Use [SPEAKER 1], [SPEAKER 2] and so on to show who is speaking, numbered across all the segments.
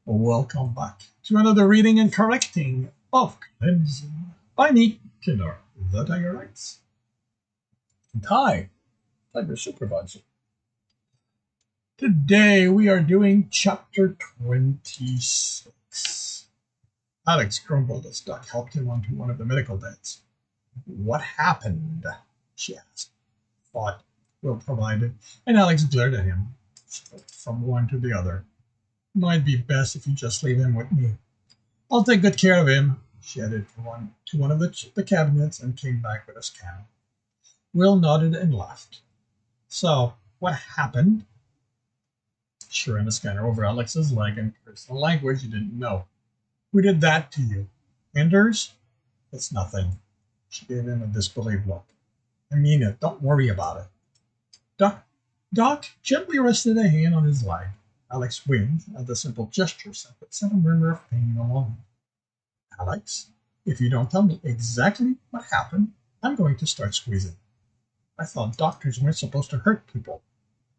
[SPEAKER 1] Welcome back to another reading and correcting of Clemson by me, Killer the Tiger Rights. And hi, I'm your supervisor. Today we are doing chapter 26. Alex grumbled as Doc helped him onto one of the medical beds. What happened? She asked. Thought Will provided, and Alex glared at him from one to the other. Might be best if you just leave him with me. I'll take good care of him, she added to one of the cabinets and came back with a scanner. Will nodded and laughed. So, what happened? She ran the scanner over Alex's leg and cursed a language you didn't know. Who did that to you? Anders? It's nothing. She gave him a disbelieved look. I mean it. Don't worry about it. Doc gently rested a hand on his leg. Alex winced at the simple gesture, but sent a murmur of pain along. Alex, if you don't tell me exactly what happened, I'm going to start squeezing. I thought doctors weren't supposed to hurt people.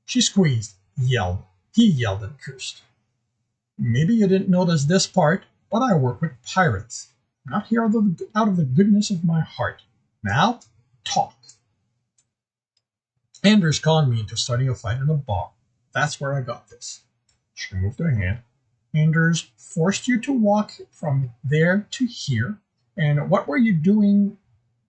[SPEAKER 1] She squeezed, yelled. He yelled and cursed. Maybe you didn't notice this part, but I work with pirates. I'm not here out of the goodness of my heart. Now, talk. Anders conned me into starting a fight in a bar. That's where I got this. She moved her hand. Anders forced you to walk from there to here. And what were you doing?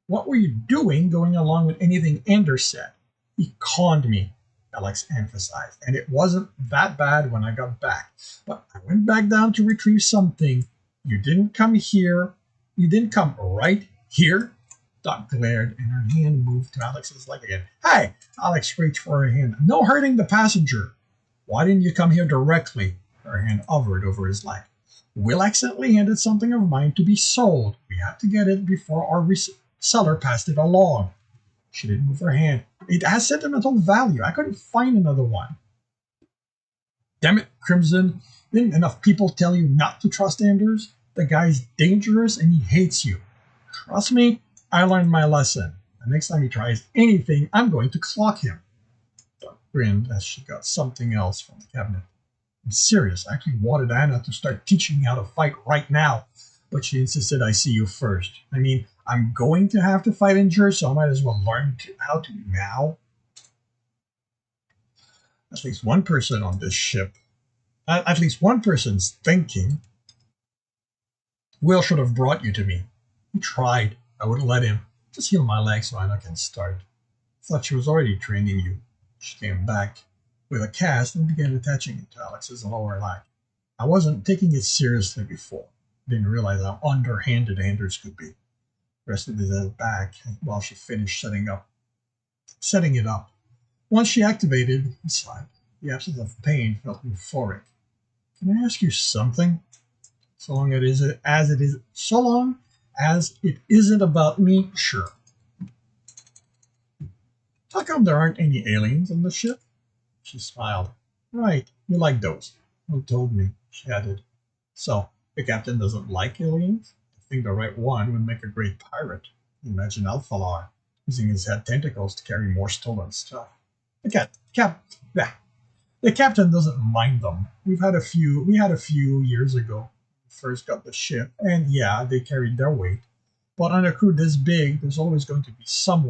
[SPEAKER 1] What were you doing going along with anything Anders said? He conned me, Alex emphasized. And it wasn't that bad when I got back. But I went back down to retrieve something. You didn't come here. You didn't come right here. Doc glared and her hand moved to Alex's leg again. Hey! Alex reached for her hand. No hurting the passenger. Why didn't you come here directly? Her hand hovered over his leg. Will accidentally handed something of mine to be sold. We had to get it before our seller passed it along. She didn't move her hand. It has sentimental value. I couldn't find another one. Damn it, Crimson. Didn't enough people tell you not to trust Anders? The guy's dangerous and he hates you. Trust me, I learned my lesson. The next time he tries anything, I'm going to clock him. Doc grinned as she got something else from the cabinet. I'm serious. I actually wanted Anna to start teaching me how to fight right now, but she insisted I see you first. I mean, I'm going to have to fight injured, so I might as well learn how to now. At least one person on this ship, at least one person's thinking, Will should have brought you to me. He tried. I wouldn't let him. Just heal my leg so Anna can start. I thought she was already training you. She came back with a cast and began attaching it to Alex's lower leg. I wasn't taking it seriously before. Didn't realize how underhanded Anders could be. Rested his head back while she finished setting it up. Once she activated, he sighed. The absence of pain felt euphoric. Can I ask you something? So long as it isn't about me, sure. How come there aren't any aliens on the ship? She smiled. Right, you like those. Who told me? She added. So, the captain doesn't like aliens? I think the right one would make a great pirate. Imagine Alphalar using his head tentacles to carry more stolen stuff. The captain doesn't mind them. We had a few years ago. First got the ship, and yeah, they carried their weight. But on a crew this big, there's always going to be some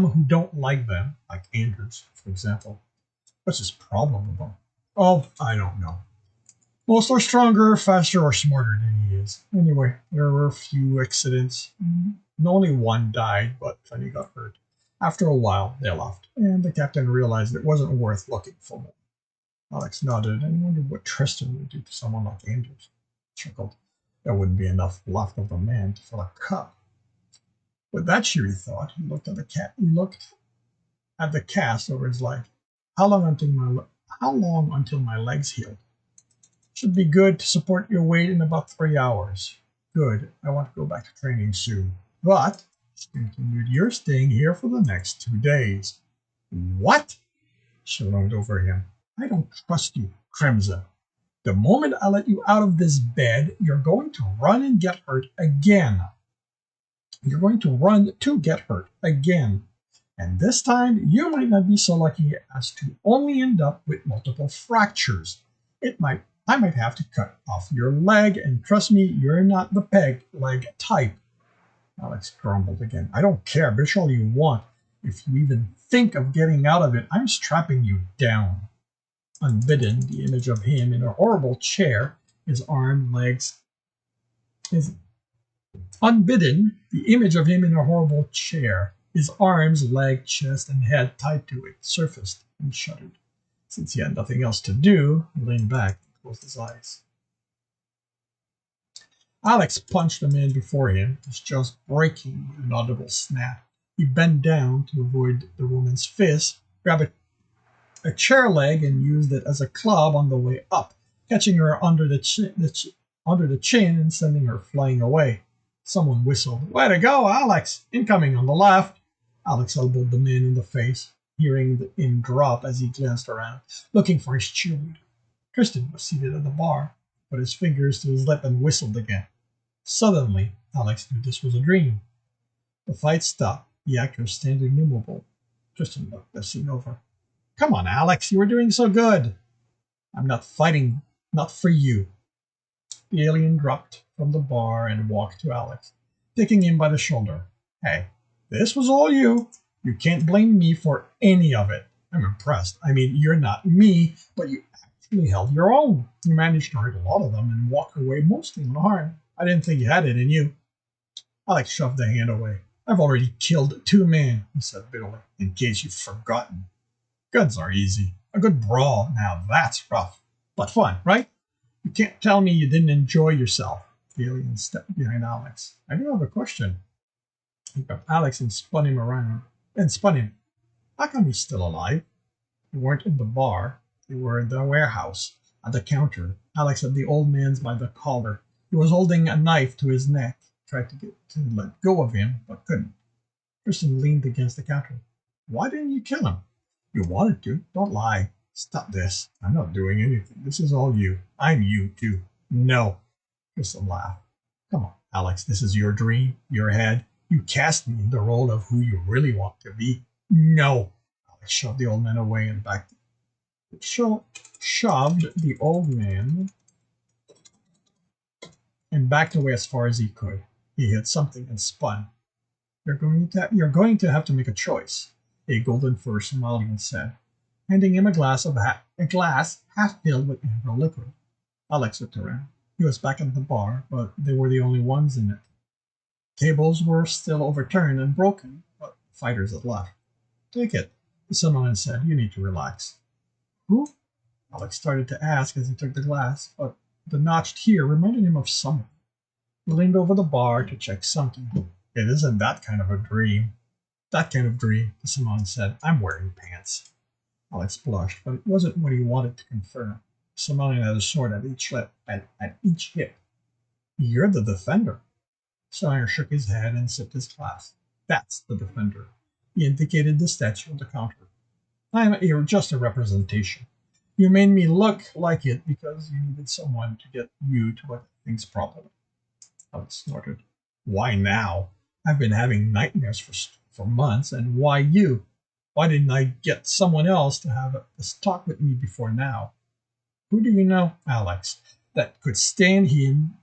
[SPEAKER 1] who don't like them, like Anders, for example. What's his problem with them? Oh, I don't know. Most are stronger, faster, or smarter than he is. Anyway, there were a few accidents. Only one died, but plenty got hurt. After a while, they left, and the captain realized it wasn't worth looking for more. Alex nodded and wondered what Tristan would do to someone like Anders. Chuckled. There wouldn't be enough left of a man to fill a cup. With that cheery thought, he looked at the cast over his leg. How long until my legs heal? Should be good to support your weight in about 3 hours. Good. I want to go back to training soon. But, she continued, you're staying here for the next 2 days. What? She leaned over him. I don't trust you, Crimson. The moment I let you out of this bed, you're going to run and get hurt again. You're going to run to get hurt again. And this time, you might not be so lucky as to only end up with multiple fractures. It might I might have to cut off your leg, and trust me, you're not the peg leg type. Alex grumbled again. I don't care, bitch all you want. If you even think of getting out of it, I'm strapping you down. Unbidden, the image of him in a horrible chair, his arm, legs, his unbidden, the image of him in a horrible chair, his arms, leg, chest, and head tied to it, surfaced and shuddered. Since he had nothing else to do, he leaned back and closed his eyes. Alex punched the man before him, his jaws breaking with an audible snap. He bent down to avoid the woman's fist, grabbed a chair leg, and used it as a club on the way up, catching her under the chin and sending her flying away. Someone whistled. Way to go, Alex! Incoming on the left. Alex elbowed the man in the face, hearing him drop as he glanced around, looking for his cheerleader. Tristan was seated at the bar, put his fingers to his lip and whistled again. Suddenly, Alex knew this was a dream. The fight stopped, the actor standing immobile. Tristan looked the scene over. Come on, Alex, you were doing so good. I'm not fighting, not for you. The alien dropped from the bar and walked to Alex, taking him by the shoulder. Hey, this was all you. You can't blame me for any of it. I'm impressed. I mean, you're not me, but you actually held your own. You managed to hurt a lot of them and walk away mostly unharmed. I didn't think you had it in you. Alex shoved the hand away. I've already killed 2 men, he said bitterly, in case you've forgotten. Guns are easy. A good brawl, now that's rough. But fun, right? You can't tell me you didn't enjoy yourself. The alien stepped behind Alex. I do have a question. He grabbed Alex and spun him around. How come he's still alive? They weren't in the bar. They were in the warehouse. At the counter, Alex had the old man's by the collar. He was holding a knife to his neck. Tried to let go of him, but couldn't. Tristan leaned against the counter. Why didn't you kill him? You wanted to. Don't lie. Stop this. I'm not doing anything. This is all you. I'm you, too. No. Tristan laughed. Come on, Alex. This is your dream, your head. You cast me in the role of who you really want to be. No. Alex shoved the old man away and backed. Shoved the old man and backed away as far as he could. He hit something and spun. You're going to have to make a choice, a golden-fur Somalian said, handing him a glass half filled with amber liquid. Alex looked around. He was back at the bar, but they were the only ones in it. Tables were still overturned and broken, but fighters had left. Take it, the Somalian said. You need to relax. Who? Alex started to ask as he took the glass, but the notched here reminded him of someone. He leaned over the bar to check something. It isn't that kind of a dream. That kind of dream, the Somalian said. I'm wearing pants. Alex blushed, but it wasn't what he wanted to confirm. The Somalian had a sword at each hip. You're the defender. Sawyer shook his head and sipped his glass. That's the defender. He indicated the statue on the counter. I'm just a representation. You made me look like it because you needed someone to get you to look at things properly. Alex snorted. Why now? I've been having nightmares for months, and why you? Why didn't I get someone else to have this talk with me before now? Who do you know, Alex, that could stand in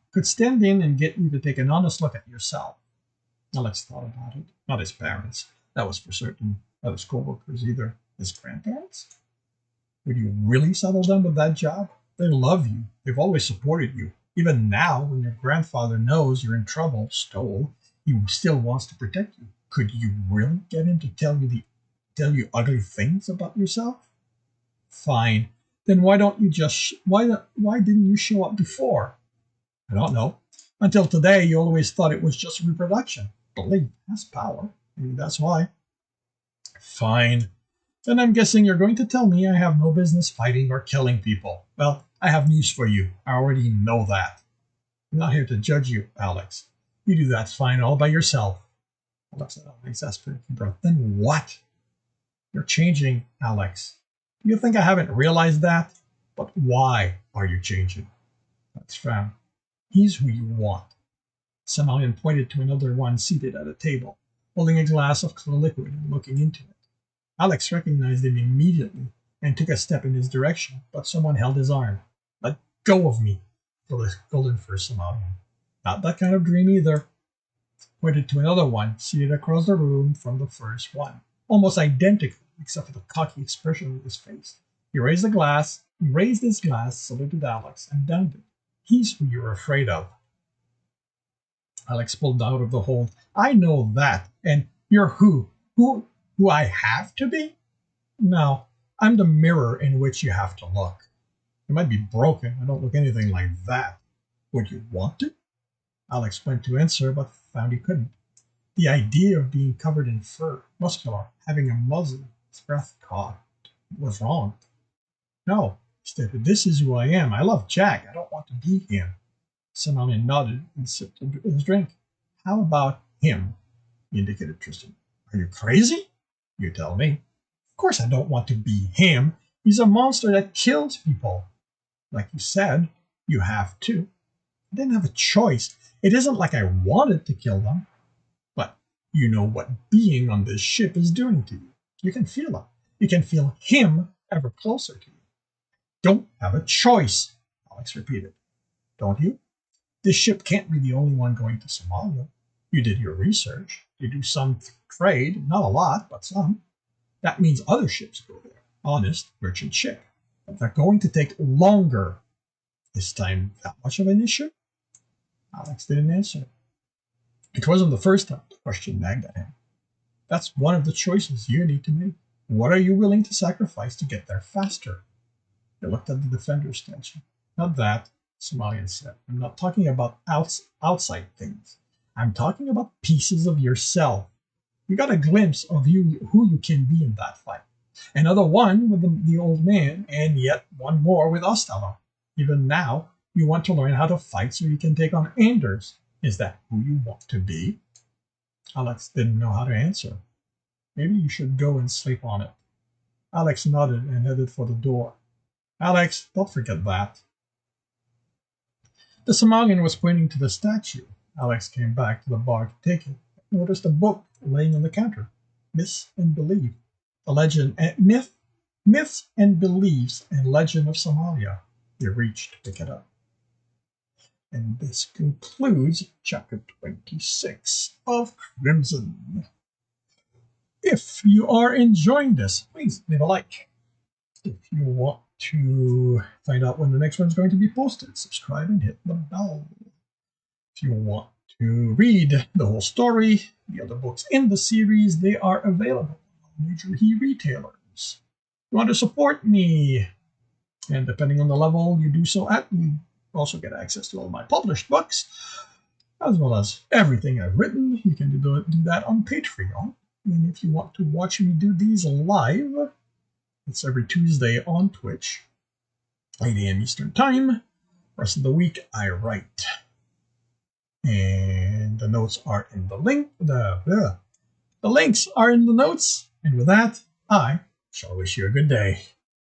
[SPEAKER 1] and get you to take an honest look at yourself? Alex thought about it. Not his parents. That was for certain. Not his co-workers either. His grandparents? Would you really settle them with that job? They love you. They've always supported you. Even now, when your grandfather knows you're in trouble, he still wants to protect you. Could you really get him to tell you ugly things about yourself? Fine. Then why didn't you show up before? I don't know. Until today, you always thought it was just reproduction. Belief has power. Maybe that's why. Fine. Then I'm guessing you're going to tell me I have no business fighting or killing people. Well, I have news for you. I already know that. I'm not here to judge you, Alex. You do that fine all by yourself. Alex said, exasperated breath. Then what? You're changing, Alex. Do you think I haven't realized that? But why are you changing? That's frown. He's who you want. Somalian pointed to another one seated at a table, holding a glass of clear liquid and looking into it. Alex recognized him immediately and took a step in his direction, but someone held his arm. go of me, the golden first Somalian. Not that kind of dream either. Pointed to another one, seated across the room from the first one, almost identical, except for the cocky expression on his face. He raised his glass, saluted Alex, and downed it. He's who you're afraid of. Alex pulled out of the hold. I know that. And you're who? Who I have to be? No, I'm the mirror in which you have to look. It might be broken. I don't look anything like that. Would you want to? Alex went to answer, but found he couldn't. The idea of being covered in fur, muscular, having a muzzle, his breath caught, was wrong. No, he stated, this is who I am. I love Jack. I don't want to be him. Somalian nodded and sipped his drink. How about him? He indicated Tristan. Are you crazy? You tell me. Of course I don't want to be him. He's a monster that kills people. Like you said, you have to. I didn't have a choice. It isn't like I wanted to kill them. But you know what being on this ship is doing to you. You can feel it. You can feel him ever closer to you. Don't have a choice, Alex repeated. Don't you? This ship can't be the only one going to Somalia. You did your research. You do some trade, not a lot, but some. That means other ships go there. Honest merchant ship. But they're going to take longer. This time, that much of an issue? Alex didn't answer. It wasn't the first time the question nagged at him. That's one of the choices you need to make. What are you willing to sacrifice to get there faster? He looked at the defender's statue. Not that, Somalian said. I'm not talking about outside things. I'm talking about pieces of yourself. You got a glimpse of who you can be in that fight. Another one with the old man, and yet one more with Ostella. Even now, you want to learn how to fight so you can take on Anders. Is that who you want to be? Alex didn't know how to answer. Maybe you should go and sleep on it. Alex nodded and headed for the door. Alex, don't forget that. The Somalian was pointing to the statue. Alex came back to the bar to take it. Noticed a book laying on the counter. Myths and Belief. The legend and Myths and Beliefs and Legend of Somalia. He reached to pick it up. And this concludes chapter 26 of Crimson. If you are enjoying this, please leave a like. If you want to find out when the next one's going to be posted, subscribe and hit the bell. If you want to read the whole story, the other books in the series, they are available on major retailers. If you want to support me, and depending on the level you do so at, you also get access to all my published books, as well as everything I've written. You can do that on Patreon. And if you want to watch me do these live, it's every Tuesday on Twitch, 8 a.m. Eastern Time. Rest of the week, I write. And the notes are in the link. The links are in the notes. And with that, I shall wish you a good day.